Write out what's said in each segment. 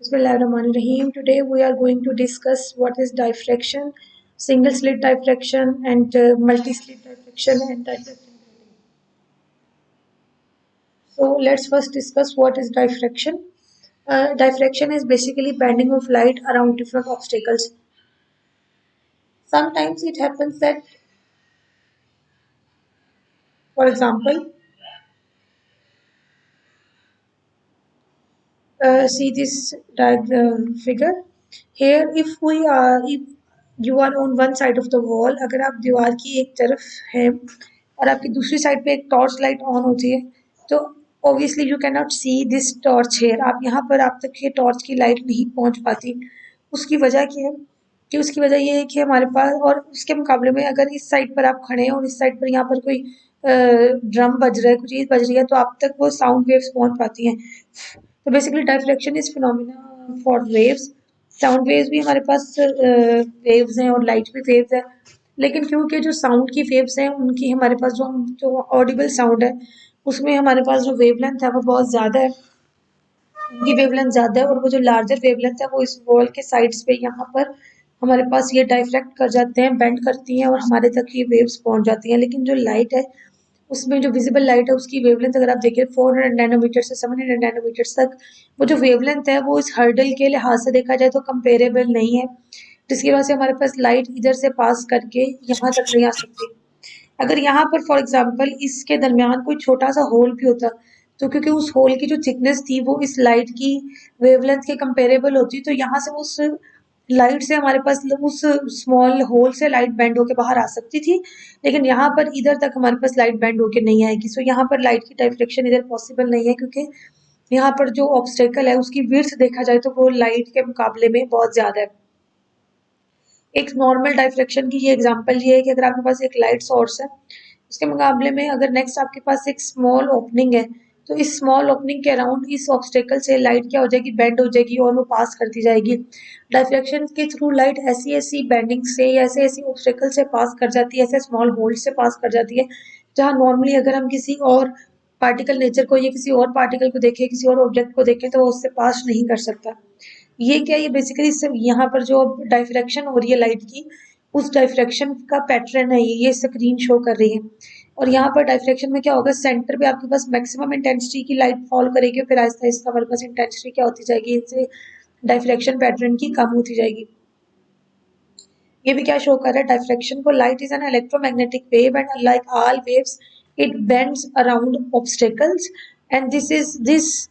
Bismillahirrahmanirrahim. Today we are going to discuss what is diffraction, single slit diffraction, and multi slit diffraction and diffraction. So let's first discuss what is diffraction. Diffraction is basically bending of light around different obstacles. Sometimes it happens that, for example, see this diagram figure. Here, if you are on one side of the wall, अगर आप दीवार की एक तरफ है और आपकी दूसरी साइड पे एक टॉर्च लाइट ऑन होती है, तो obviously you cannot see this torch here. आप यहाँ पर आप तक ये टॉर्च की लाइट नहीं पहुँच पाती. उसकी वजह क्या है? कि उसकी वजह ये है कि हमारे पास और उसके मुकाबले में अगर इस साइड पर आप खड़े हैं और इस साइड पर यहाँ पर कोई ड्रम बज रहा है, कुछ चीज़ बज रही है, तो आप तक वो साउंड वेव्स पहुँच पाती हैं. तो basically diffraction is phenomena for waves. Sound waves भी हमारे पास वेव्स हैं और लाइट भी वेव्स है, लेकिन क्योंकि जो साउंड की वेव्स हैं उनकी हमारे पास जो ऑडिबल साउंड है उसमें हमारे पास जो वेवलेंथ है वो बहुत ज़्यादा है. उनकी वेवलेंथ ज़्यादा है और वो जो लार्जर वेवलेंथ है वो इस वॉल के साइड्स पे यहाँ पर हमारे पास ये डाइफ्रैक्ट कर जाते हैं, बेंड करती हैं और हमारे तक ये वेव्स पहुँच जाती हैं. लेकिन जो लाइट है उसमें जो विजिबल लाइट है उसकी वेवलेंथ अगर आप देखें 400 नैनोमीटर से 700 नैनोमीटर तक, वो जो वेवलेंथ है वो इस हर्डल के लिहाज से देखा जाए तो कंपेरेबल नहीं है, जिसकी वजह से हमारे पास लाइट इधर से पास करके यहाँ तक नहीं आ सकती. अगर यहाँ पर फॉर एग्जांपल इसके दरमियान कोई छोटा सा होल भी होता, तो क्योंकि उस होल की जो थिकनेस थी वो इस लाइट की वेवलेंथ के कंपेरेबल होती, तो यहाँ से उस लाइट से हमारे पास उस स्मॉल होल से लाइट बेंड होके बाहर आ सकती थी, लेकिन यहाँ पर इधर तक हमारे पास लाइट बेंड होके नहीं आएगी. सो यहाँ पर लाइट की डाइफ्लेक्शन इधर पॉसिबल नहीं है, क्योंकि यहाँ पर जो ऑब्स्टेकल है उसकी विड्थ देखा जाए तो वो लाइट के मुकाबले में बहुत ज़्यादा है. एक नॉर्मल डाइफ्लेक्शन की ये एग्जांपल ये है कि अगर आपके पास एक लाइट सोर्स है, उसके मुकाबले में अगर नेक्स्ट आपके पास एक स्मॉल ओपनिंग है, तो इस स्मॉल ओपनिंग के अराउंड इस ऑब्स्टेकल से लाइट क्या हो जाएगी, बेंड हो जाएगी और वो पास करती जाएगी. डाइफ्लेक्शन के थ्रू लाइट ऐसी ऐसी बेंडिंग से या ऐसे ऐसी ऑब्स्टेकल से पास कर जाती है, ऐसे स्मॉल होल से पास कर जाती है, जहाँ नॉर्मली अगर हम किसी और पार्टिकल नेचर को या किसी और पार्टिकल को देखें, किसी और ऑब्जेक्ट को देखें, तो वो उससे पास नहीं कर सकता. ये क्या, ये बेसिकली सिर्फ यहाँ पर जो डाइफ्रैक्शन हो रही है लाइट की, उस डाइफ्रैक्शन का पैटर्न है, ये स्क्रीन शो कर रही है. और यहाँ पर डाइफ्रैक्शन में क्या होगा, सेंटर पे आपके पास मैक्सिमम इंटेंसिटी की लाइट फॉल करेगी, फिर आहिस्ता आहिस्ता हमारे पास इंटेंसिटी क्या होती जाएगी, इससे डाइफ्रैक्शन पैटर्न की कम होती जाएगी. ये भी क्या शो कर रहा है डाइफ्रैक्शन को, light is an electromagnetic wave and like all waves it bends around obstacles, and this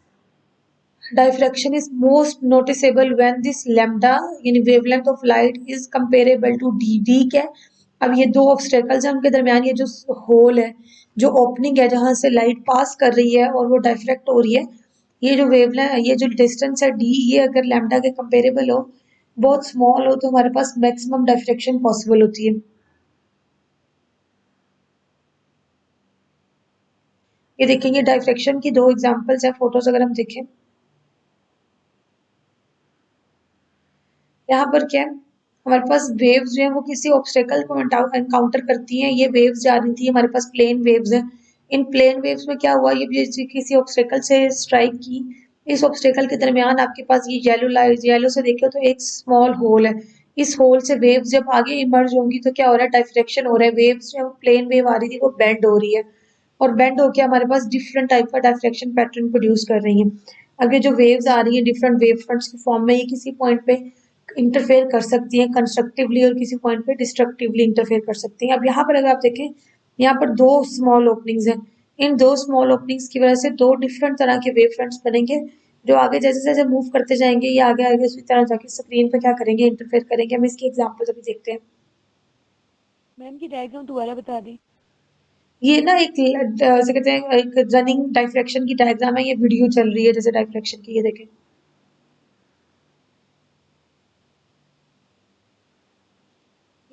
diffraction is most noticeable when this lambda यानी wavelength of light is comparable to d क्या है. अब ये दो ऑब्स्टेकल्स हैं, उनके दरमियान ये जो होल है, जो ओपनिंग है जहां से लाइट पास कर रही है और वो डाइफ्रैक्ट हो रही है, ये जो वेवलेंथ, ये जो डिस्टेंस है d, ये अगर लैम्डा के कंपेरेबल हो, बहुत स्मॉल हो, तो हमारे पास मैक्सिमम डाइफ्रैक्शन पॉसिबल होती है. ये देखेंगे डाइफ्रैक्शन की दो एग्जांपल्स हैं, फोटोज अगर हम देखें, यहाँ पर क्या है, हमारे पास वेव्स जो है वो किसी ऑब्स्टेकल को एनकाउंटर करती हैं. ये वेव्स जा रही थी, हमारे पास प्लेन वेव्स हैं. इन प्लेन वेव्स में क्या हुआ, ये किसी ऑब्स्टेकल से स्ट्राइक की, इस ऑब्स्टेकल के दरमियान आपके पास ये येलो लाइट, येलो से देखो तो एक स्मॉल होल है. इस होल से वेव्स जब आगे इमर्ज होंगी तो क्या हो रहा है, डाइफ्रैक्शन हो रहा है. वेव्स जो प्लेन वेव आ रही थी वो बेंड हो रही है, और बेंड होकर हमारे पास डिफरेंट टाइप का डाइफ्रैक्शन पैटर्न प्रोड्यूस कर रही है. अगर जो वेव्स आ रही है डिफरेंट वेव फ्रंट्स के फॉर्म में, ये किसी पॉइंट पे इंटरफेयर कर सकती हैं कंस्ट्रक्टिवली और किसी पॉइंट पे डिस्ट्रक्टिवली इंटरफेयर कर सकती हैं. अब यहाँ पर अगर आप देखें, यहाँ पर दो स्मॉल ओपनिंग्स हैं. इन दो स्मॉल ओपनिंग्स की वजह से दो डिफरेंट तरह के वेव फ्रंट्स बनेंगे, जो आगे जैसे जैसे मूव करते जाएंगे ये आगे आगे उसी तरह जाके स्क्रीन पे क्या करेंगे, इंटरफेयर करेंगे. हम इसकी एग्जांपल्स अभी देखते हैं. मैम की डायग्राम दोबारा बता दी. ये ना एक जैसे कहते हैं एक रनिंग डाइफ्रैक्शन की डायग्राम है, ये वीडियो चल रही है जैसे डाइफ्रैक्शन की, ये देखें.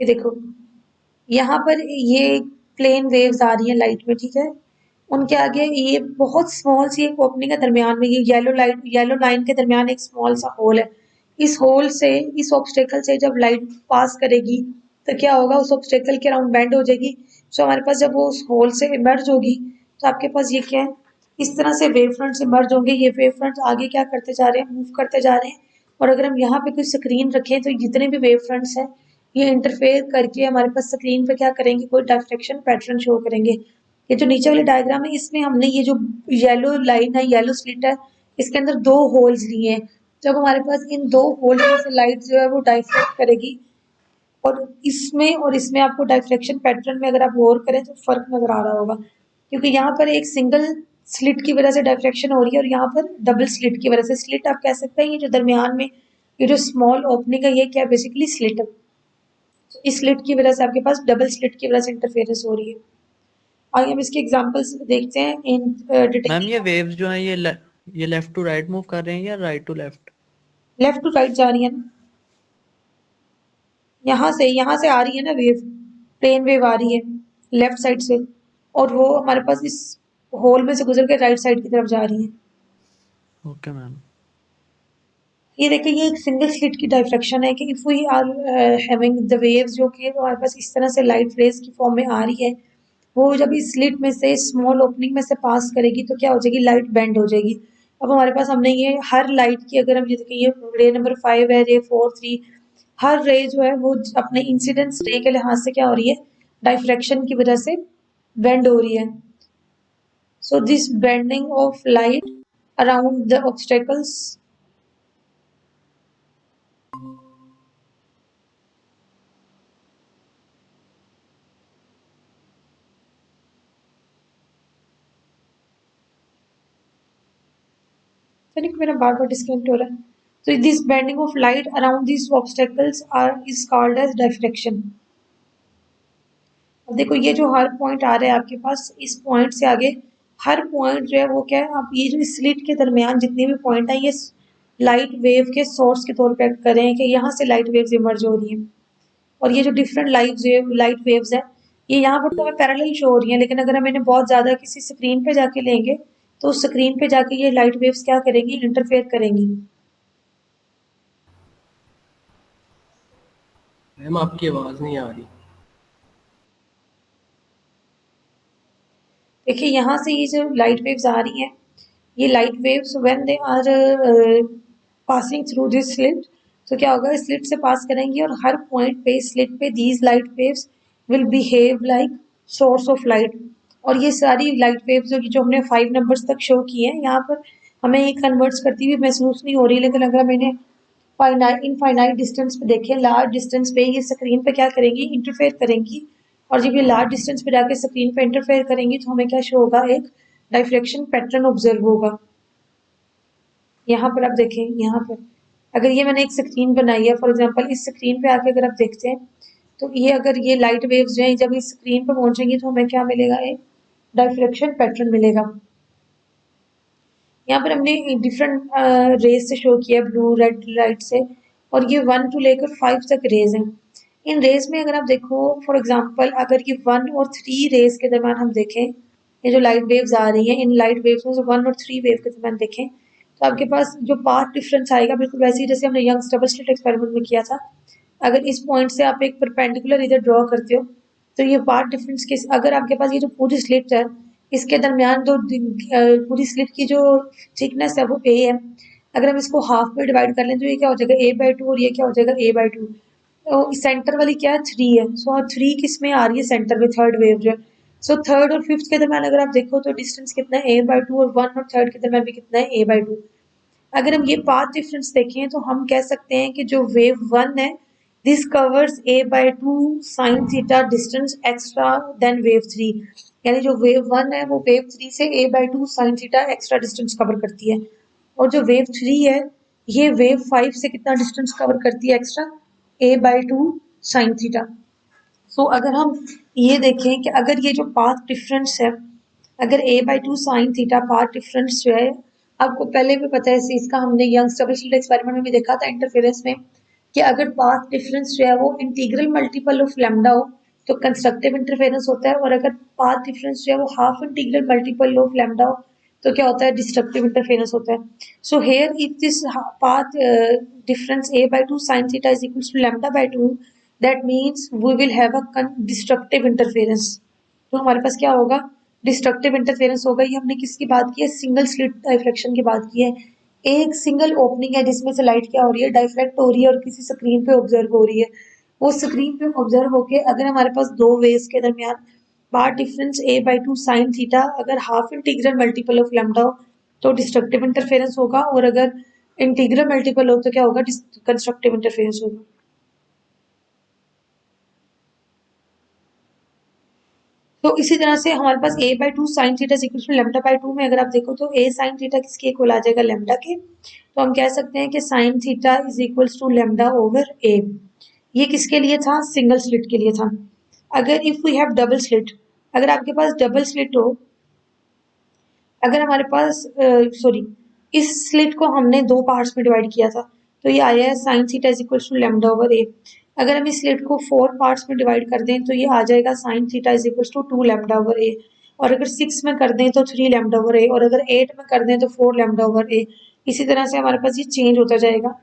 ये देखो, यहाँ पर ये प्लेन वेव्स आ रही हैं लाइट में, ठीक है. उनके आगे ये बहुत स्मॉल सी एक ओपनिंग है, दरमियान में ये येलो लाइन के दरमियान एक स्मॉल सा होल है. इस होल से, इस ऑब्स्टेकल से जब लाइट पास करेगी तो क्या होगा, उस ऑब्स्टेकल के अराउंड बेंड हो जाएगी. सो हमारे पास जब वो उस होल से इमर्ज होगी तो आपके पास ये क्या है, इस तरह से वेव फ्रंट्स इमर्ज होंगे। ये वेव फ्रंट्स आगे क्या करते जा रहे हैं, मूव करते जा रहे हैं। और अगर हम यहाँ पे कोई स्क्रीन रखें तो जितने भी वेव फ्रंट्स हैं ये इंटरफेयर करके हमारे पास स्क्रीन पे क्या करेंगे, कोई डायफ्रेक्शन पैटर्न शो करेंगे। ये जो नीचे वाले डायग्राम है इसमें हमने ये जो येलो लाइन है, येलो स्लिट है, इसके अंदर दो होल्स लिए हैं। जब हमारे पास इन दो होल्स में से लाइट जो है वो डाइफ्रेक्ट करेगी, और इसमें आपको डाइफ्रेक्शन पैटर्न में अगर आप गौर करें तो फर्क नजर आ रहा होगा, क्योंकि यहाँ पर एक सिंगल स्लिट की वजह से डाइफ्रेक्शन हो रही है और यहाँ पर डबल स्लिट की वजह से। स्लिट आप कह सकते हैं ये जो दरमियान में ये जो स्मॉल ओपनिंग है ये क्या बेसिकली स्लिट है। तो इस स्लिट की वजह से आपके पास डबल स्लिट की वजह से इंटरफेरेंस हो रही है। आइए हम इसके एग्जांपल्स देखते हैं इन डिटेल। मैम ये वेव्स जो हैं ये लेफ्ट टू राइट मूव कर रहे हैं या right to left? Left to right जा रही है ना, यहाँ से आ रही है ना वेव, प्लेन वेव आ रही है लेफ्ट साइड से, और वो हमारे पास इस होल में से गुजर के राइट साइड की तरफ जा रही है। Okay ma'am. ये देखिए ये एक सिंगल स्लिट की डायफ्रेक्शन है कि if we are having the waves जो कि हमारे पास इस तरह से लाइट रेज की फॉर्म में आ रही है, वो जब इस स्लिट में से स्मॉल ओपनिंग में से पास करेगी तो क्या हो जाएगी, लाइट बेंड हो जाएगी। अब हमारे पास हमने ये हर लाइट की अगर हम ये देखें, ये रे नंबर 5 है, रे 4 3, हर रे जो है वो अपने इंसिडेंस रे के लिहाज से क्या हो रही है, डायफ्रेक्शन की वजह से बेंड हो रही है। So this bending of light around the obstacles, मेरा बार बार डिस्कनेक्ट हो रहा है। तो this bending of light around this obstacles are is called as diffraction. अब देखो ये जो हर पॉइंट आ रहा है आपके पास, इस पॉइंट से आगे हर पॉइंट जो है वो क्या है, आप ये जो स्लिट के दरमियान जितने भी पॉइंट है ये लाइट वेव के सोर्स के तौर पर करें कि यहाँ से लाइट वेव्स इमर्ज हो रही हैं। और ये जो डिफरेंट लाइट वेव्स है ये यहाँ पर तो हमें पैरेलल शो हो रही है, लेकिन अगर हम इन्हें बहुत ज्यादा किसी स्क्रीन पे जाके लेंगे तो उस स्क्रीन पे जाके ये लाइट वेव्स क्या करेंगी, इंटरफेयर करेंगी। मैम आपकी आवाज नहीं आ रही। देखिए यहाँ से ये जो लाइट वेव्स आ रही हैं, ये light waves when they are passing through this slit, तो क्या होगा, स्लिट से पास करेंगी और हर पॉइंट पे स्लिट पे these light waves will behave like source of light. और ये सारी लाइट वेव्स जो हमने 5 नंबर्स तक शो किए हैं यहाँ पर, हमें ये कन्वर्ट्स करती हुई महसूस नहीं हो रही, लेकिन अगर हम इन्हें फाइनाइट इनफाइनाइट डिस्टेंस पे देखें, लार्ज डिस्टेंस पे ये स्क्रीन पे क्या करेंगी, इंटरफेयर करेंगी। और जब ये लार्ज डिस्टेंस पे जाके स्क्रीन पे इंटरफेयर करेंगी तो हमें क्या शो होगा, एक डायफ्रेक्शन पैटर्न ऑब्जर्व होगा। यहाँ पर आप देखें, यहाँ पर अगर ये मैंने एक स्क्रीन बनाई है फॉर एग्जांपल, इस स्क्रीन पे आके अगर आप देखते हैं तो ये अगर ये लाइट वेव्स जो है जब इस स्क्रीन पे पहुंचेंगी तो हमें क्या मिलेगा, एक डायफ्रेक्शन पैटर्न मिलेगा। यहाँ पर हमने डिफरेंट रेज से शो किया, ब्लू रेड लाइट से, और ये 1 टू लेकर 5 तक रेज हैं। इन रेज में अगर आप देखो फॉर एग्जांपल, अगर ये 1 और 3 रेज के दरम्यान हम देखें, ये जो लाइट वेव्स आ रही हैं इन लाइट वेव्स में से 1 और 3 वेव के दरम्यान देखें तो आपके पास जो पाथ डिफरेंस आएगा बिल्कुल वैसे ही जैसे हमने यंग्स डबल स्लिट एक्सपेरिमेंट में किया था। अगर इस पॉइंट से आप एक परपेंडिकुलर इधर ड्रॉ करते हो तो ये पार्ट डिफरेंस के, अगर आपके पास ये जो पूरी स्लिट है इसके दरमियान जो पूरी स्लिट की जो थिकनेस है वो ए है, अगर हम इसको हाफ में डिवाइड कर लें तो ये क्या हो जाएगा, a/2, और ये क्या हो जाएगा, a/2। तो सेंटर वाली क्या है, 3 है। सो 3 किस में आ रही है, सेंटर में, थर्ड वेव जो है। सो थर्ड और फिफ्थ के दरमियान अगर आप देखो तो डिस्टेंस कितना है, a/2, और 1 और थर्ड के दरमियान भी कितना है, a/2। अगर हम ये पाथ डिफरेंस देखें तो हम कह सकते हैं कि जो वेव 1 है this covers a/2 sin theta distance extra then wave 3, यानी जो वेव 1 है वो वेव 3 से a/2 sin theta extra distance cover करती है। और जो वेव 3 है ये वेव 5 से कितना डिस्टेंस कवर करती है एक्स्ट्रा, a/2 sin थीटा। सो अगर हम ये देखें कि अगर ये जो पाथ डिफरेंस है, अगर a/2 sin theta path difference जो है, आपको पहले भी पता है इसका हमने यंग्स डबल स्लिट एक्सपेरिमेंट में भी देखा था इंटरफेरेंस में, कि अगर पाथ डिफरेंस जो है वो इंटीग्रल मल्टीपल ऑफ लैम्डा हो तो कंस्ट्रक्टिव इंटरफेरेंस होता है, और अगर पाथ डिफरेंस जो है वो half integral multiple of lambda हो तो क्या होता है, डिस्ट्रक्टिव इंटरफेरेंस होता है। So here if this path difference a/2 sin theta is equal to λ/2, that means we will have a destructive interference. तो हमारे पास क्या होगा, डिस्ट्रक्टिव इंटरफेरेंस होगा। ये हमने किसकी बात की है, सिंगल स्लिट डाइफ्रैक्शन की बात की है। एक सिंगल ओपनिंग है जिसमें से लाइट क्या हो रही है, डाइफ्रैक्ट हो रही है और किसी स्क्रीन पे ऑब्जर्व हो रही है। वो स्क्रीन पे ऑब्जर्व होके अगर हमारे पास दो वेव्स के दरमियान path difference a/2 sine theta अगर half integral multiple of lambda हो तो डिस्ट्रक्टिव इंटरफेरेंस होगा, और अगर इंटीग्रल मल्टीपल हो तो क्या होगा, कंस्ट्रक्टिव इंटरफेरेंस होगा। तो इसी तरह से हमारे पास a/2 sine theta equal to लैम्डा/2 में अगर आप देखो तो a साइन थीटा किसके इक्वल आ जाएगा, लैम्डा के। तो हम कह सकते हैं कि sine theta is equal to lambda over a। ये किसके लिए था, सिंगल स्लिट के लिए था। अगर if we have double slit, अगर आपके पास डबल स्लिट हो, अगर हमारे पास सॉरी इस स्लिट को हमने दो पार्ट्स में डिवाइड किया था तो ये आया है sine theta is equal to lambda over a। अगर हम इस स्लिट को 4 पार्ट्स में डिवाइड कर दें तो ये आ जाएगा sine theta is equal to 2 lambda over a। और अगर 6 में कर दें तो 3 लैम्डा ओवर a, और अगर 8 में कर दें तो 4 लैम्डा ओवर a। इसी तरह से हमारे पास ये चेंज होता जाएगा।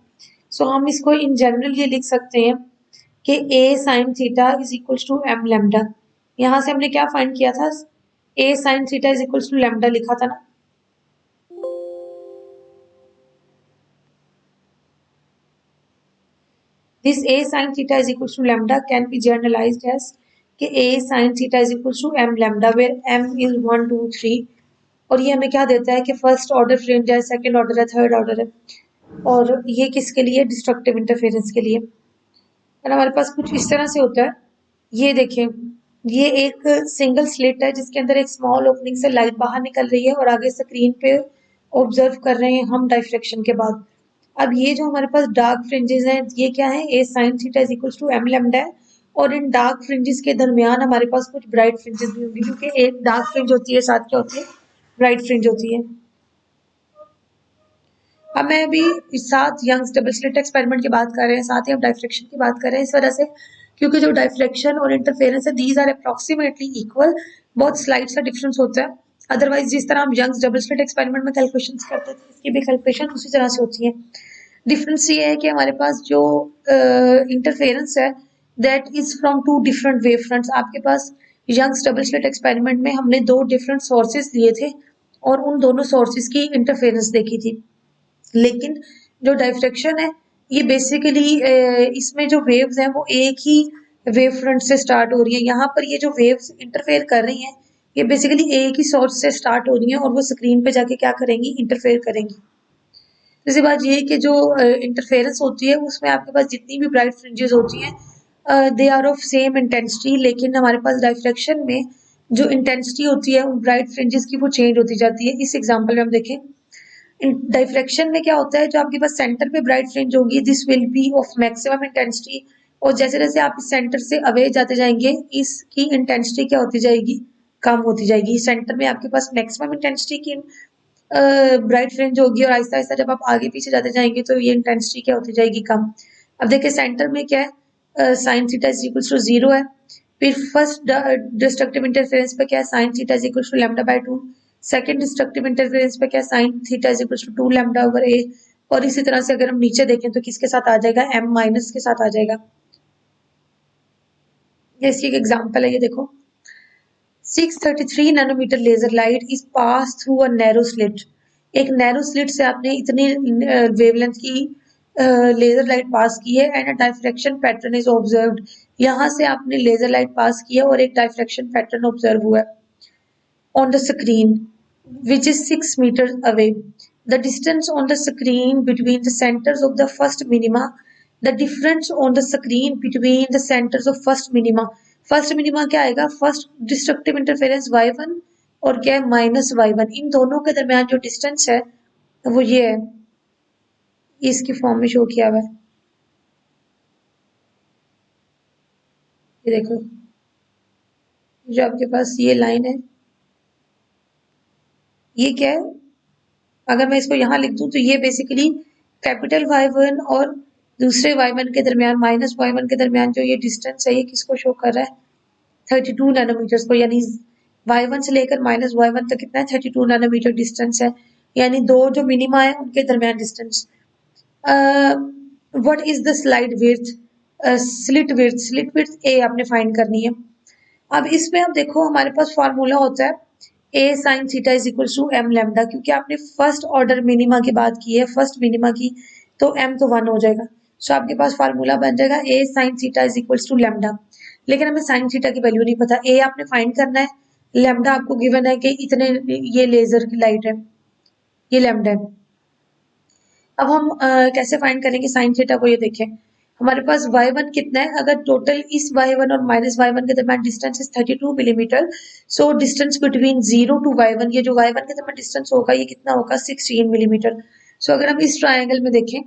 सो हम इसको इन जनरल ये लिख सकते हैं कि a sine theta is equal to m lambda. यहाँ से हमने क्या फाइंड किया था, a sine theta is equal to lambda लिखा था ना। This a sin theta is equal to lambda can be generalized as कि a sin theta is equal to m lambda where m is 1 2 3। और ये हमें क्या देता है कि फर्स्ट ऑर्डर फ्रिंज है, सेकंड ऑर्डर है, थर्ड ऑर्डर है, और ये किसके लिए, डिस्ट्रक्टिव इंटरफेरेंस के लिए। और हमारे पास कुछ इस तरह से होता है, ये देखें, ये एक सिंगल स्लिट है जिसके अंदर एक स्मॉल ओपनिंग से लाइट बाहर निकल रही है और आगे स्क्रीन पे ऑब्जर्व कर रहे हैं हम डाइफ्रैक्शन के बाद। अब ये जो हमारे पास डार्क फ्रिंजेस हैं ये क्या है, a sin theta is equal to m lambda है, और इन डार्क फ्रिंजेस के दरमियान हमारे पास कुछ ब्राइट फ्रिंजेस भी होंगी क्योंकि एक डार्क फ्रिंज होती है साथ क्या होती है, ब्राइट फ्रिंज होती है। अब मैं अभी इस साथ यंग्स डबल स्लिट एक्सपेरिमेंट की बात कर रहे हैं, साथ ही हम डाइफ्रैक्शन की बात कर रहे हैं इस वजह से क्योंकि जो डाइफ्रैक्शन और इंटरफेरेंस है दीज आर अप्रॉक्सीमेटली इक्वल, बहुत स्लाइट सा डिफरेंस होता है। अदरवाइज जिस तरह हम यंग्स डबल स्लिट एक्सपेरिमेंट में कैलकुलेशंस करते थे इसकी भी कैलकुलेशन उसी तरह से होती है। डिफरेंस ये है कि हमारे पास जो इंटरफेरेंस है that is from two different wave fronts. आपके पास यंग्स डबल स्लिट एक्सपेरिमेंट में हमने दो डिफरेंट सोर्सेज लिए थे और उन दोनों सोर्सेज की इंटरफेरेंस देखी थी, लेकिन जो डाइफ्रैक्शन है ये बेसिकली इसमें जो वेव्स हैं वो एक ही वेव फ्रंट से स्टार्ट हो रही है। यहाँ पर ये जो वेव्स इंटरफेयर कर रही हैं ये बेसिकली एक ही सोर्स से स्टार्ट हो रही हैं और वो स्क्रीन पे जाके क्या करेंगी, इंटरफेयर करेंगी। दूसरी बात ये है कि जो इंटरफेरेंस होती है उसमें आपके पास जितनी भी ब्राइट फ्रिंजेस होती हैं they are of same intensity, लेकिन हमारे पास डाइफ्रैक्शन में जो इंटेंसिटी होती है उन ब्राइट फ्रिंजेस की वो चेंज होती जाती है। इस एग्जांपल में हम देखें, डाइफ्रैक्शन में क्या होता है, जो आपके पास सेंटर पे ब्राइट फ्रिंज होगी this will be of maximum intensity, और जैसे जैसे आप इस सेंटर से अवे जाते जाएंगे इसकी इंटेंसिटी क्या होती जाएगी, कम होती जाएगी। सेंटर में आपके पास मैक्सिमम इंटेंसिटी की ब्राइट फ्रिंज होगी और आहिस्ता आहिस्ता जब आप आगे पीछे जाते जाएंगे तो ये इंटेंसिटी क्या होती जाएगी, कम। अब देखिए सेंटर में क्या है, sine theta is equal to 0 है। फिर फर्स्ट डिस्ट्रक्टिव इंटरफेरेंस पे क्या है, sine theta is equal to लैम्डा/2। सेकंड डिस्ट्रक्टिव इंटरफेरेंस पे क्या है, sine theta is equal to 2 lambda over a। और इसी तरह से अगर हम नीचे देखें तो किसके साथ आ जाएगा, m माइनस के साथ आ जाएगा। ये इसकी एक एग्जांपल है, ये देखो 633 nanometer laser light is pass through a narrow slit. एक नैरो स्लिट से आपने इतनी वेवलेंथ की लेजर लाइट पास की है and a diffraction pattern is observed. यहाँ से आपने लेजर लाइट पास की है और एक डाइफ्रैक्शन पैटर्न ऑब्जर्व हुआ है on the screen which is 6 meters away. The distance on the screen between the centers of the first minima, the difference on the screen between the centers of first minima, first minima क्या आएगा, first destructive interference y1 और क्या है minus y1, इन दोनों के दरमियान जो distance है वो ये है, इसकी फॉर्म में शो किया हुआ है। ये देखो जो आपके पास ये लाइन है ये क्या है, अगर मैं इसको यहाँ लिख दूं तो ये बेसिकली कैपिटल y1 और दूसरे y1 के दरमियान माइनस y1 के दरमियान जो ये डिस्टेंस है ये किसको शो कर रहा है, 32 नैनोमीटर्स को। यानी y1 से लेकर माइनस y1 तक कितना है, 32 नैनोमीटर डिस्टेंस है, यानी दो जो मिनिमा है उनके दरमियान distance. What is the slide width, slit width, slit width a आपने फाइंड करनी है। अब इसमें आप देखो हमारे पास फार्मूला होता है a sine theta is equal to m lambda, क्योंकि आपने फर्स्ट ऑर्डर मिनिमा की बात की है, फर्स्ट मिनिमा की, तो एम तो 1 हो जाएगा। सो आपके पास फार्मूला बन जाएगा a sine theta is equal to lambda. लेकिन हमें साइन थीटा की वैल्यू नहीं पता, ए आपने फाइंड करना है, लैम्डा आपको गिवन है कि इतने ये लेजर की लाइट है, ये लैम्डा है। अब हम कैसे फाइंड करेंगे साइन थीटा को, ये देखें हमारे पास y1 कितना है, अगर टोटल इस y1 और माइनस y1 के दरमियान distance is 32 millimeter, so distance between 0 to y1, ये जो y1 के दरमियान डिस्टेंस होगा ये कितना होगा 16 मिलीमीटर। सो अगर हम इस ट्रायंगल में देखें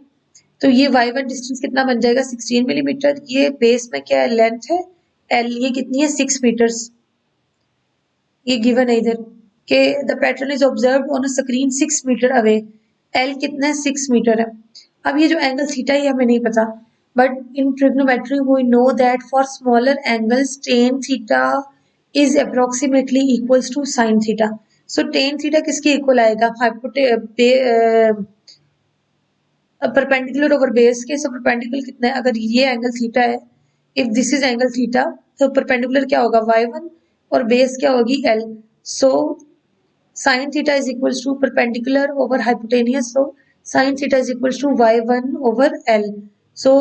तो ये y1 डिस्टेंस कितना बन जाएगा 16 मिलीमीटर, ये बेस में क्या है लेंथ है l, ये कितनी है 6 मीटर्स, ये गिवन है इधर कि the pattern is observed on a screen 6 meter away, L कितना है 6 मीटर है। अब ये जो एंगल थीटा ये हमें नहीं पता, but in trigonometry we know that for smaller angles tan theta is approximately equals to sine theta. So tan theta किसके इक्वल आएगा, परपेंडिकुलर ओवर बेस के। सो परपेंडिकुलर कितना है, अगर ये एंगल थीटा है, if this is angle theta, तो perpendicular क्या होगा y1 और बेस क्या होगी l। So sin theta is equals to perpendicular over hypotenuse, so sin theta is equals to y1 over l। so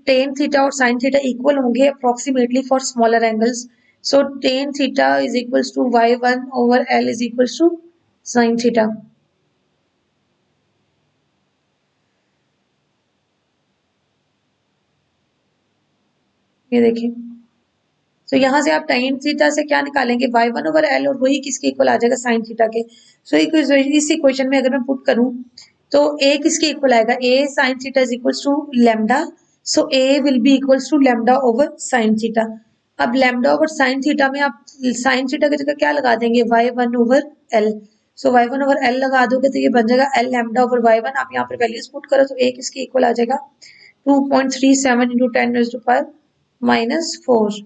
tan theta और sin theta equal होंगे approximately for smaller angles, so tan theta is equals to y1 over l is equals to sin theta। ये देखिए, तो यहाँ से आप tan theta से क्या निकालेंगे y1 ओवर l, और वही किसके इक्वल आ जाएगा sin थीटा के। सो इस इक्वेशन में अगर मैं पुट करूं तो a किसके इक्वल आएगा, a sin theta is equals to lambda, so a will be equals to lambda over sin theta. अब लैम्डा ओवर sin थीटा में आप sin थीटा की जगह क्या लगा देंगे y1 ओवर l, सो y1 ओवर l लगा दोगे तो ये बन जाएगा l लैम्डा ओवर y1। आप यहाँ पर वैल्यूज पुट करो तो a किसके इक्वल आ जाएगा 2.37 इंटू 10⁻⁵ -4।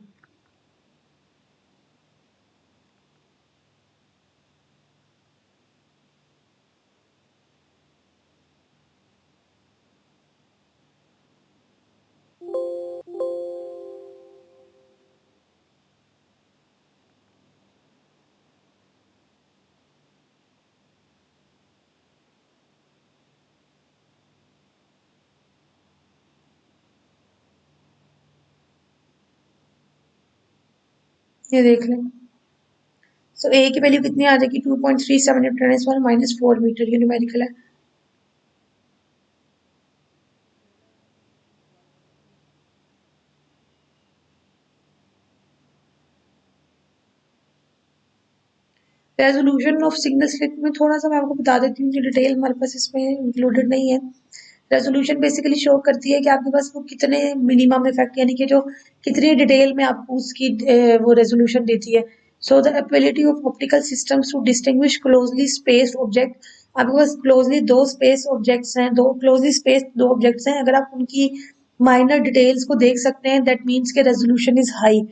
ये देख लें, सो ए की वैल्यू कितनी आ जाएगी 2.37 इंटू 10⁻⁻⁴ मीटर, ये न्यूमेरिकल है। रेजोल्यूशन ऑफ सिग्नल स्लिट में थोड़ा सा मैं आपको बता देती हूँ कि डिटेल हमारे पास इसमें इंक्लूडेड नहीं है। रेजोल्यूशन बेसिकली शो करती है कि आपके पास वो कितने मिनिमम इफेक्ट, यानी कि जो कितनी डिटेल में आपको उसकी वो रेजोल्यूशन देती है। So the ability of optical systems to distinguish closely spaced object, आपके पास क्लोजली दो स्पेस ऑब्जेक्ट्स हैं, दो क्लोजली स्पेस्ड दो ऑब्जेक्ट्स हैं, अगर आप उनकी माइनर डिटेल्स को देख सकते हैं दैट मीन्स के रेजोल्यूशन इज हाई।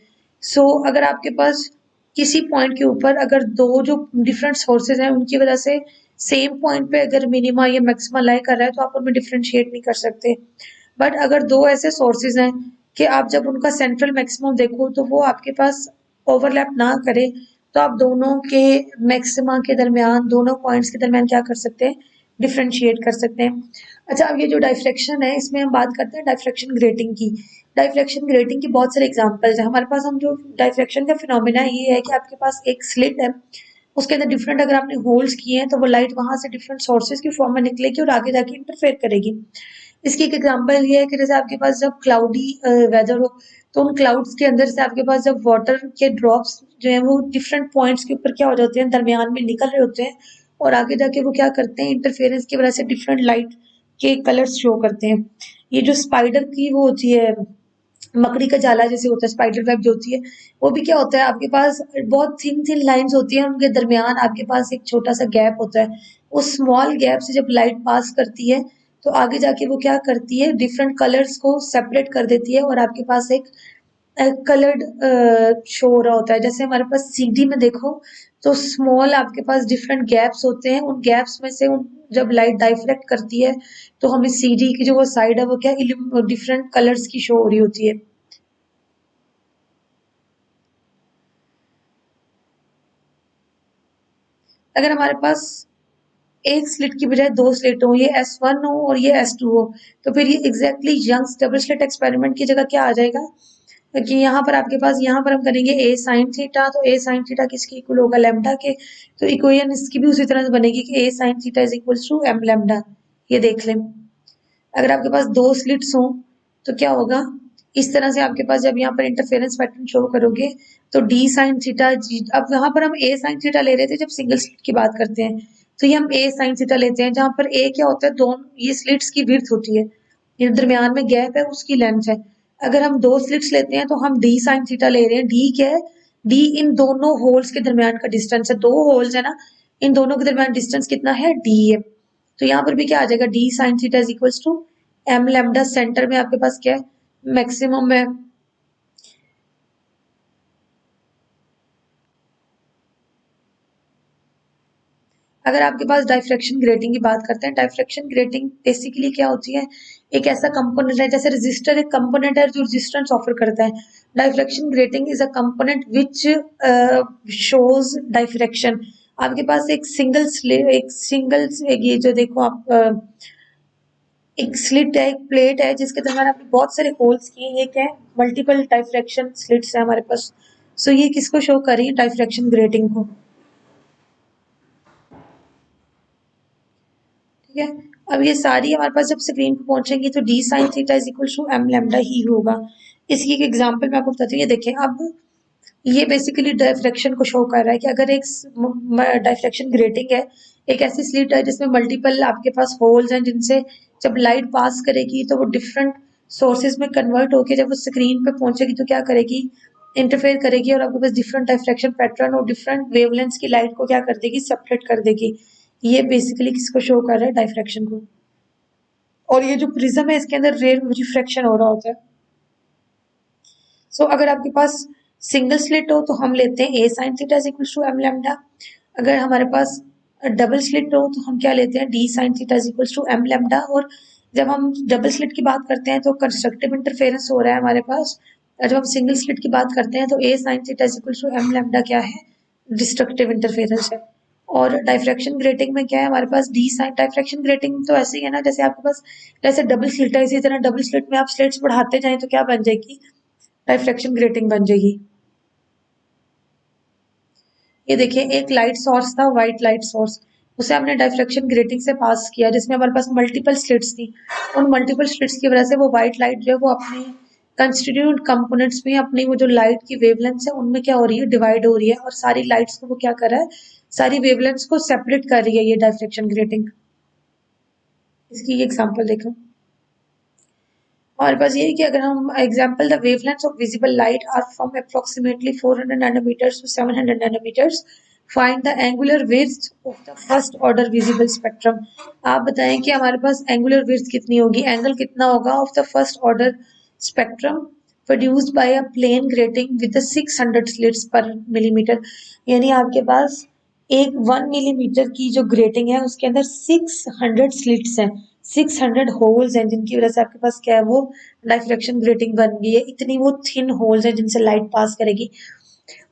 सो अगर आपके पास किसी पॉइंट के ऊपर अगर दो जो डिफरेंट सोर्सेज हैं उनकी वजह से सेम पॉइंट पे अगर मिनिमा या मैक्सिमा लाई कर रहा है तो आप उनमें डिफरेंशिएट नहीं कर सकते। बट अगर दो ऐसे सोर्सेज हैं कि आप जब उनका सेंट्रल मैक्सिमम देखो तो वो आपके पास ओवरलैप ना करे, तो आप दोनों के मैक्सिमा के दरमियान, दोनों पॉइंट्स के दरमियान क्या कर सकते हैं, डिफरेंशिएट कर सकते हैं। अच्छा, अब ये जो डाइफ्रैक्शन है इसमें हम बात करते हैं डाइफ्रैक्शन ग्रेटिंग की। डाइफ्रैक्शन ग्रेटिंग की बहुत सारे एग्जांपल्स हैं हमारे पास। हम जो डाइफ्रैक्शन का फिनोमेना है ये है कि आपके पास एक स्लिट है, उसके अंदर डिफरेंट अगर आपने होल्स किए हैं तो वो लाइट वहां से डिफरेंट सोर्सेज की फॉर्म में निकलेगी और आगे जाके इंटरफेयर करेगी। इसकी एक एग्जांपल ये है कि जैसे आपके पास जब क्लाउडी वेदर हो तो उन क्लाउड्स के अंदर से आपके पास जब वाटर के ड्रॉप्स जो है वो डिफरेंट पॉइंट्स के ऊपर क्या हो जाते हैं, दरमियान में निकल रहे होते हैं, और आगे जाके वो क्या करते हैं, इंटरफेरेंस की वजह से डिफरेंट लाइट के कलर्स शो करते हैं। ये जो स्पाइडर की वो होती है, मकड़ी का जाला जैसे होता है, स्पाइडर वेब जो होती है, वो भी क्या होता है, आपके पास बहुत थिन थिन लाइंस होती हैं, उनके दरमियान आपके पास एक छोटा सा गैप होता है। उस स्मॉल गैप से जब लाइट पास करती है तो आगे जाके वो क्या करती है, डिफरेंट कलर्स को सेपरेट कर देती है और आपके पास एक कलर्ड शो हो रहा होता है। जैसे हमारे पास सीडी में देखो तो स्मॉल आपके पास डिफरेंट गैप्स होते हैं, उन गैप्स में से उन जब लाइट डाइफ्लेक्ट करती है तो हमें सीडी की जो वो साइड है वो क्या डिफरेंट कलर्स की शो हो रही होती है। अगर हमारे पास एक स्लिट की बजाय 2 स्लिट हो, ये S1 हो और ये S2 हो, तो फिर ये exactly Young's double slit experiment की जगह क्या आ जाएगा? क्योंकि यहाँ पर आपके पास यहाँ पर हम करेंगे a sin थीटा, तो a sin थीटा किसके इक्वल होगा? लैम्डा के। तो इक्वेशन इसकी भी उसी तरह से बनेगी कि a sin theta is equal to m lambda. ये देख लें, अगर आपके पास 2 स्लिट्स हों तो क्या होगा? इस तरह से आपके पास जब यहाँ पर इंटरफेरेंस पैटर्न शो करोगे तो d sin थीटा जी, अब यहाँ पर हम a sin थीटा ले रहे थे जब सिंगल स्लिट की बात करते हैं, तो ये हम a sin थीटा लेते हैं, जहाँ पर a क्या होता है? दोनों ये स्लिट्स की विड्थ होती है, ये दरमियान में गैप है उसकी लेंथ है। अगर हम 2 स्लिट्स लेते हैं तो हम d sin थीटा ले रहे हैं। d क्या है? d इन दोनों होल्स के दरमियान का डिस्टेंस है। 2 होल्स है ना, इन दोनों के दरमियान डिस्टेंस कितना है? d है। तो यहाँ पर भी क्या आ जाएगा? d sin theta is equal to m lambda. Center में आपके पास क्या है? मैक्सिमम है। अगर आपके पास डाइफ्रैक्शन ग्रेटिंग की बात करते हैं, डाइफ्रैक्शन ग्रेटिंग बेसिकली क्या होती है? एक ऐसा कंपोनेंट है, जैसे रेजिस्टर एक कंपोनेंट है जो रेजिस्टेंस ऑफर करता है। Diffraction grating is a component which shows diffraction. आपके पास एक ये जो देखो आप एक स्लिट है, एक प्लेट है जिसके दरम्यान आपने बहुत सारे होल्स किए। ये क्या है? मल्टीपल डाइफ्रैक्शन स्लिट्स है हमारे पास। सो ये किसको शो कर रही है? डाइफ्रैक्शन ग्रेटिंग को। ठीक है, अब ये सारी हमारे पास जब स्क्रीन पे पहुंचेंगी तो d sin theta is equal to m lambda ही होगा। इसकी एक एग्जांपल मैं आपको बताती हूँ। ये देखें, अब ये बेसिकली डाइफ्रैक्शन को शो कर रहा है कि अगर एक डाइफ्रैक्शन ग्रेटिंग है, एक ऐसी स्लिट है जिसमें मल्टीपल आपके पास होल्स हैं, जिनसे जब लाइट पास करेगी तो वो डिफरेंट सोर्सेज में कन्वर्ट होकर जब वो स्क्रीन पे पहुंचेगी तो क्या करेगी? इंटरफेयर करेगी और आपके पास डिफरेंट डाइफ्रैक्शन पैटर्न और डिफरेंट वेवलेंथ्स की लाइट को क्या कर देगी? सेपरेट कर देगी। ये बेसिकली किसको शो कर रहा है? डाइफ्रैक्शन को। और ये जो प्रिज्म है इसके अंदर रेयर रिफ्रैक्शन हो रहा होता है। सो अगर आपके पास सिंगल स्लिट हो तो हम लेते हैं a sin theta is equal to m lambda. अगर हमारे पास डबल स्लिट हो तो हम क्या लेते हैं? d sin theta is equal to m lambda. और जब हम डबल स्लिट की बात करते हैं तो कंस्ट्रक्टिव इंटरफेरेंस हो रहा है हमारे पास, और जब हम सिंगल स्लिट की बात करते हैं तो a sin theta is equal to m lambda क्या है? डिस्ट्रक्टिव इंटरफेरेंस है। और डाइफ्रैक्शन ग्रेटिंग में क्या है हमारे पास? d sin। डाइफ्रैक्शन ग्रेटिंग तो ऐसे ही है ना, जैसे आपके पास जैसे डबल स्लिट है, इसी तरह डबल स्लिट में आप स्लिट्स बढ़ाते जाएं तो क्या बन जाएगी? डाइफ्रैक्शन ग्रेटिंग बन जाएगी। ये देखिए, एक लाइट सोर्स था, व्हाइट लाइट सोर्स, उसे हमने डाइफ्रैक्शन ग्रेटिंग से पास किया, जिसमें हमारे पास मल्टीपल स्लिट्स थी। उन मल्टीपल स्लिट्स की वजह से वो व्हाइट लाइट जो है वो अपनी कंस्टिट्यूट कंपोनेंट्स में अपनी वो जो लाइट की वेवलेंथ है उनमें क्या हो रही है? डिवाइड हो रही है, और सारी लाइट्स को वो क्या कर रहा है? सारी वेवलेंथ्स को सेपरेट कर रही है ये डाइफ्रैक्शन ग्रेटिंग। इसकी एग्जांपल देखो, हमारे पास ये है कि अगर हम example the wavelengths of visible light are from approximately 400 nanometers to 700 nanometers, find the angular width of the first order visible spectrum. आप बताएं कि हमारे पास एंगुलर विड्थ कितनी होगी, एंगल कितना होगा of the first order spectrum produced by a plane grating with 600 slits per millimeter. यानी आपके पास एक 1 मिलीमीटर की जो ग्रेटिंग है उसके अंदर 600 स्लिट्स हैं, 600 होल्स हैं, जिनकी वजह से आपके पास क्या है? वो डाइफ्रैक्शन ग्रेटिंग बन गई है। इतनी वो थिन होल्स हैं जिनसे लाइट पास करेगी।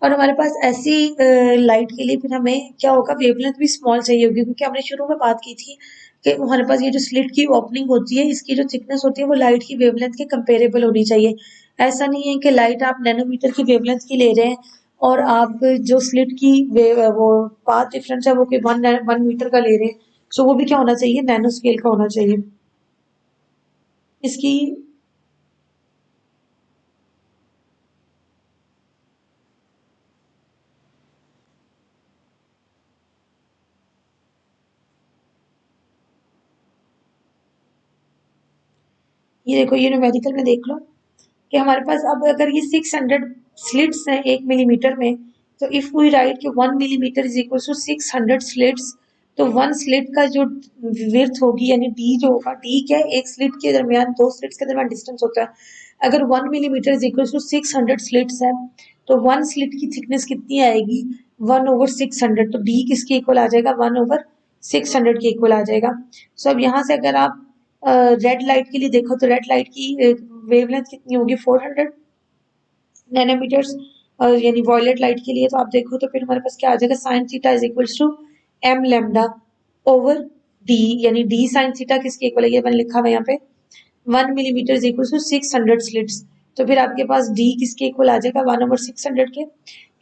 और हमारे पास ऐसी लाइट के लिए फिर हमें क्या होगा? वेवलेंथ भी स्मॉल चाहिए होगी, क्योंकि हमने शुरू में बात की थी कि हमारे पास ये जो स्लिट की ओपनिंग होती है इसकी जो थिकनेस होती है वो लाइट की वेवलेंथ के कंपेरेबल होनी चाहिए। ऐसा नहीं है कि लाइट आप नैनोमीटर की वेवलेंथ की ले रहे हैं और आप जो स्लिट की वो पाथ डिफरेंस है वो कि 1 मीटर का ले रहे हैं। सो वो भी क्या होना चाहिए? नैनो स्केल का होना चाहिए। इसकी ये देखो, ये न्यूमेरिकल में देख लो कि हमारे पास अब अगर ये 600 स्लिट्स हैं 1 मिलीमीटर में, तो इफ वी राइट कि 1 millimeter is equal to 600 slits, तो 1 स्लिट का जो विड्थ होगी यानी डी जो होगा, डी क्या है? एक स्लिट के दरमियान, 2 स्लिट्स के दरमियान डिस्टेंस होता है। अगर 1 millimeter is equal to 600 slits है तो 1 स्लिट की थिकनेस कितनी आएगी? 1/600। तो डी किसके इक्वल आ जाएगा? 1/600 के इक्वल आ जाएगा। सो अब यहाँ से अगर आप रेड लाइट के लिए देखो तो रेड लाइट की वेवलेंथ कितनी होगी? 400 नैनोमीटर्स। और यानी वॉयलेट लाइट के लिए तो आप देखो तो फिर हमारे पास क्या आ जाएगा? Sine theta is equal to m lambda over d, यानी d sin थीटा किसके इक्वल है, ये मैंने लिखा हुआ यहाँ पे 1 millimeter is equal to 600 slits. तो फिर आपके पास d किसके इक्वल आ जाएगा 1/600 के,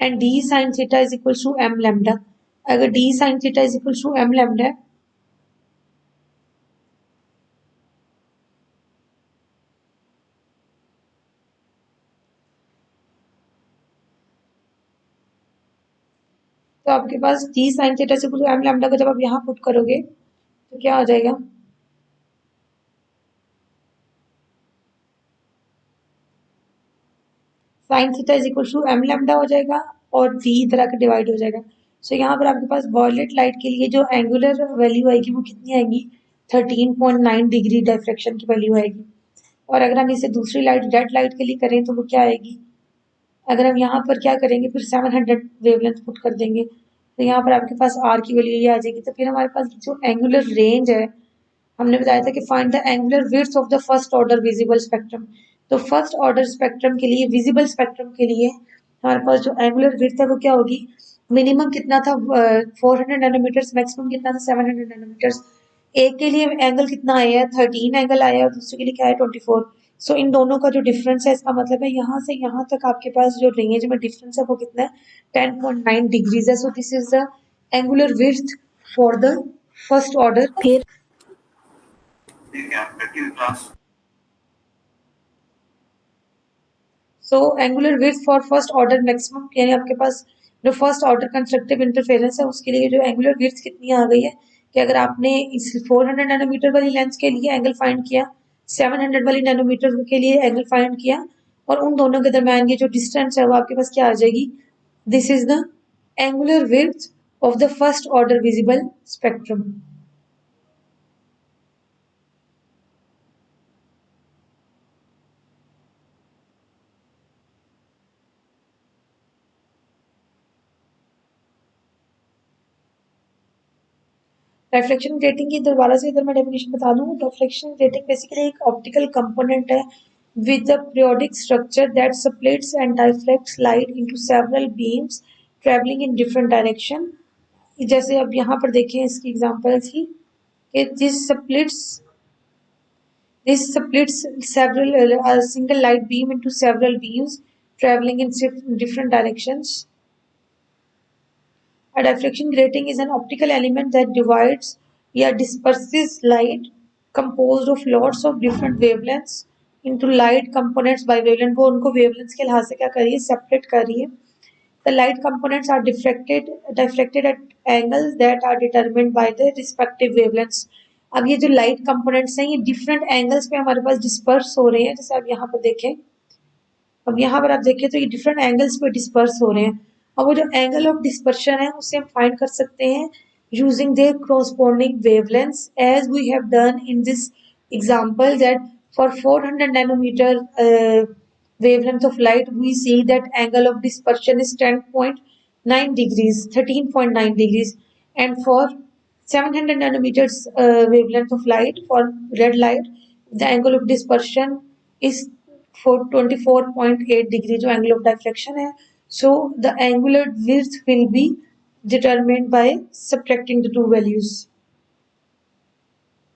and d sin theta is equal to m lambda। अगर d sin theta is equal to m lambda तो आपके पास d sin theta is equal to m lambda को जब आप यहाँ पुट करोगे तो क्या हो जाएगा, sine theta is equal to m lambda हो जाएगा और d इधर आकर डिवाइड हो जाएगा। सो यहाँ पर आपके पास वॉयलेट लाइट के लिए जो एंगुलर वैल्यू आएगी वो कितनी आएगी, 13.9 डिग्री डायफ्रेक्शन की वैल्यू आएगी। और अगर हम इसे दूसरी लाइट रेड लाइट के लिए करें तो वो क्या आएगी, अगर हम यहाँ पर क्या करेंगे फिर 700 वेवलेंथ पुट कर देंगे तो यहाँ पर आपके पास r की वैल्यू ये आ जाएगी। तो फिर हमारे पास जो एंगुलर रेंज है, हमने बताया था कि find the angular width of the first order visible spectrum. तो फर्स्ट ऑर्डर स्पेक्ट्रम के लिए, विजिबल स्पेक्ट्रम के लिए हमारे पास जो एंगुलर विड्थ है वो क्या होगी, मिनिमम कितना था 400 नैनोमीटर्स, मैक्सिमम कितना था 700 नैनोमीटर्स। एक के लिए एंगल कितना आया है 13 एंगल आया है और दूसरे के लिए क्या है 24। सो इन दोनों का जो डिफरेंस है, इसका मतलब है यहाँ से यहाँ तक आपके पास जो रेंज में डिफरेंस है वो कितना है 10.9 डिग्रीज है। So this is the angular width for the first order. फिर so angular width for first order maximum, यानी आपके पास जो फर्स्ट ऑर्डर कंस्ट्रक्टिव इंटरफेरेंस है उसके लिए जो एंगुलर विड्थ कितनी आ गई है कि अगर आपने इस 400 नैनोमीटर वाली लेंस के लिए एंगल फाइंड किया, 700 वाली नैनोमीटर के लिए एंगल फाइंड किया, और उन दोनों के दरमियान ये जो डिस्टेंस है वो आपके पास क्या आ जाएगी, this is the angular width of the first order visible spectrum. Reflection rating की दोबारा से इधर मैं डेफिनेशन बता दूं। रिफ्लेक्शन रेटिंग बेसिकली एक ऑप्टिकल कंपोनेंट है with a periodic structure that splits and diffracts light into several beams traveling in different direction। जैसे अब यहाँ पर देखें इसकी एग्जांपल थी कि this splits several a single light beam into several beams traveling in different directions। A diffraction grating is an optical element that divides या disperses light composed of lots of different wavelengths into light components by wavelength। वो उनको wavelengths के लिहाज से क्या कर रही है, separate कर रही है। The light components are diffracted at angles that are determined by the respective wavelengths। अब ये जो light components हैं ये different angles पे हमारे पास disperse हो रहे हैं। जैसे आप यहाँ पर देखें, अब यहाँ पर आप देखिए तो ये डिफरेंट एंगल्स पे डिस्पर्स हो रहे हैं, और वो जो एंगल ऑफ डिस्पर्शन है उसे हम फाइंड कर सकते हैं using their corresponding wavelengths as we have done in this example that for 400 nanometer wavelength of light we see that angle of dispersion is 10.9 degrees, 13.9 degrees, and for 700 nanometers wavelength of light for red light the angle of dispersion is for 24.8 degree जो angle of diffraction है। So the angular width will be determined by subtracting the two values।